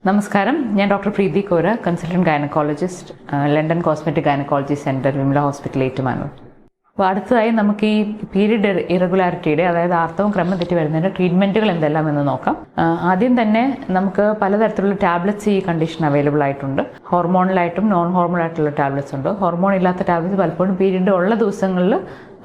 നമസ്കാരം, ഞാൻ doctor Preethi Kora, consultant gynaecologist, London cosmetic gynaecology centre, Vimala hospital, Ettumanoor. അപ്പോൾ അടുത്തതായി നമുക്ക് ഈ പീരീഡ് ഇറഗുലാരിറ്റിയുടെ, അതായത് ആർത്തവം ക്രമം തെറ്റി വരുന്നതിൻ്റെ ട്രീറ്റ്മെൻറ്റുകൾ എന്തെല്ലാം എന്ന് നോക്കാം. ആദ്യം തന്നെ നമുക്ക് പലതരത്തിലുള്ള ടാബ്ലറ്റ്സ് ഈ കണ്ടീഷൻ അവൈലബിൾ ആയിട്ടുണ്ട്. ഹോർമോണലായിട്ടും നോൺ ഹോർമോണായിട്ടുള്ള ടാബ്ലറ്റ്സ് ഉണ്ട്. ഹോർമോൺ ഇല്ലാത്ത ടാബ്ലറ്റ്സ് പലപ്പോഴും പീരീഡ് ഉള്ള ദിവസങ്ങളിൽ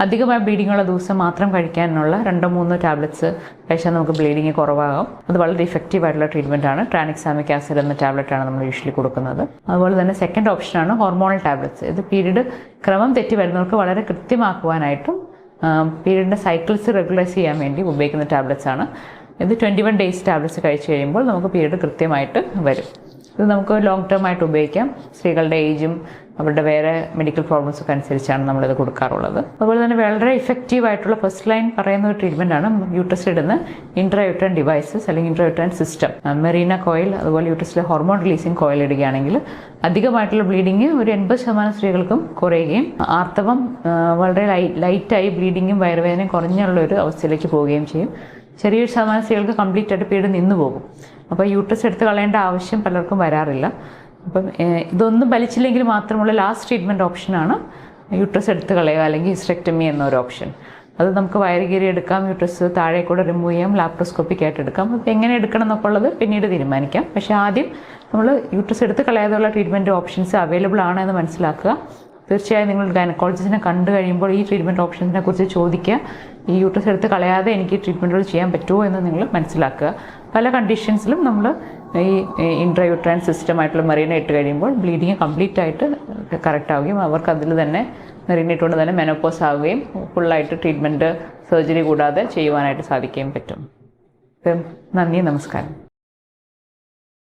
അധികമായി ബ്ലീഡിംഗ് ഉള്ള ദിവസം മാത്രം കഴിക്കാനുള്ള 2-3 ടാബ്ലറ്റ്സ് കഴിച്ചാൽ നമുക്ക് ബ്ലീഡിങ് കുറവാകും. അത് വളരെ ഇഫക്റ്റീവ് ആയിട്ടുള്ള ട്രീറ്റ്മെൻ്റ് ആണ്. ട്രാനിക്സാമിക് ആസിഡ് എന്ന ടാബ്ലറ്റാണ് നമ്മൾ യൂഷ്വലി കൊടുക്കുന്നത്. അതുപോലെ തന്നെ സെക്കൻഡ് ഓപ്ഷനാണ് ഹോർമോണൽ ടാബ്ലറ്റ്സ്. ഇത് പീരീഡ് ക്രമം തെറ്റി വരുന്നവർക്ക് വളരെ കൃത്യമാക്കുവാനായിട്ടും പീരീഡിൻ്റെ സൈക്കിൾസ് റെഗുലൈസ് ചെയ്യാൻ വേണ്ടി ഉപയോഗിക്കുന്ന ടാബ്ലറ്റ്സ് ആണ്. ഇത് 21 ഡേയ്സ് ടാബ്ലറ്റ്സ് കഴിച്ച് കഴിയുമ്പോൾ നമുക്ക് പീരീഡ് കൃത്യമായിട്ട് വരും. ഇത് നമുക്ക് ലോങ് ടേം ആയിട്ട് ഉപയോഗിക്കാം. സ്ത്രീകളുടെ ഏജും അവരുടെ വേറെ മെഡിക്കൽ പ്രോബ്ലംസ് ഒക്കെ അനുസരിച്ചാണ് നമ്മളിത് കൊടുക്കാറുള്ളത്. അതുപോലെ തന്നെ വളരെ ഇഫക്റ്റീവ് ആയിട്ടുള്ള ഫസ്റ്റ് ലൈൻ പറയുന്ന ഒരു ട്രീറ്റ്മെൻറ്റാണ് യൂട്രസിൽ ഇടുന്ന ഇൻട്രായൂട്രൈൻ ഡിവൈസസ് അല്ലെങ്കിൽ ഇൻട്രായൂട്രൈൻ സിസ്റ്റം. മെറീന കോയിൽ, അതുപോലെ യൂട്രസിലെ ഹോർമോൺ റിലീസിങ് കോയിൽ ഇടുകയാണെങ്കിൽ അധികമായിട്ടുള്ള ബ്ലീഡിങ് ഒരു 80% സ്ത്രീകൾക്കും കുറയുകയും ആർത്തവം വളരെ ലൈറ്റായി ബ്ലീഡിങ്ങും വയറുവേദനയും കുറഞ്ഞുള്ള ഒരു അവസ്ഥയിലേക്ക് പോവുകയും ചെയ്യും. ചെറിയൊരു ശതമാനം സ്ത്രീകൾക്ക് കംപ്ലീറ്റ് ആയിട്ട് പീരീഡ് നിന്ന് പോകും. അപ്പോൾ യൂട്രസ് എടുത്ത് കളയേണ്ട ആവശ്യം പലർക്കും വരാറില്ല. അപ്പം ഇതൊന്നും വലിച്ചില്ലെങ്കിൽ മാത്രമുള്ള ലാസ്റ്റ് ട്രീറ്റ്മെൻറ്റ് ഓപ്ഷനാണ് യൂട്രസ് എടുത്ത് കളയുക അല്ലെങ്കിൽ ഹിസ്റ്ററെക്ടമി എന്നൊരു ഓപ്ഷൻ. അത് നമുക്ക് വയറ് കീറി എടുക്കാം, യൂട്രസ് താഴെ കൂടെ റിമൂവ് ചെയ്യാം, ലാപ്രോസ്കോപ്പിക് ആയിട്ട് എടുക്കാം. അത് എങ്ങനെ എടുക്കണം എന്നൊക്കെ ഉള്ളത് പിന്നീട് തീരുമാനിക്കാം. പക്ഷേ ആദ്യം നമ്മൾ യൂട്രസ് എടുത്ത് കളയാതെയുള്ള ട്രീറ്റ്മെൻറ്റ് ഓപ്ഷൻസ് അവൈലബിൾ ആണ് എന്ന് മനസ്സിലാക്കുക. തീർച്ചയായും നിങ്ങൾ ഗൈനക്കോളജിസ്റ്റിനെ കണ്ടു കഴിയുമ്പോൾ ഈ ട്രീറ്റ്മെൻറ്റ് ഓപ്ഷൻസിനെ കുറിച്ച് ചോദിക്കുക. ഈ യൂട്രസ് എടുത്ത് കളയാതെ എനിക്ക് ട്രീറ്റ്മെൻറ്റുകൾ ചെയ്യാൻ പറ്റുമോ എന്ന് നിങ്ങൾ മനസ്സിലാക്കുക. പല കണ്ടീഷൻസിലും നമ്മൾ ഈ ഇൻട്രായൂട്രൈൻ സിസ്റ്റമായിട്ടുള്ള മെറീന ഇട്ട് കഴിയുമ്പോൾ ബ്ലീഡിങ് കംപ്ലീറ്റ് ആയിട്ട് കറക്റ്റ് ആവുകയും അവർക്ക് അതിൽ തന്നെ മെറീന ഇട്ടുകൊണ്ട് തന്നെ മെനോപോസ് ആവുകയും ഫുള്ളായിട്ട് ട്രീറ്റ്മെൻറ്റ് സർജറി കൂടാതെ ചെയ്യുവാനായിട്ട് സാധിക്കുകയും പറ്റും. നന്ദി, നമസ്കാരം.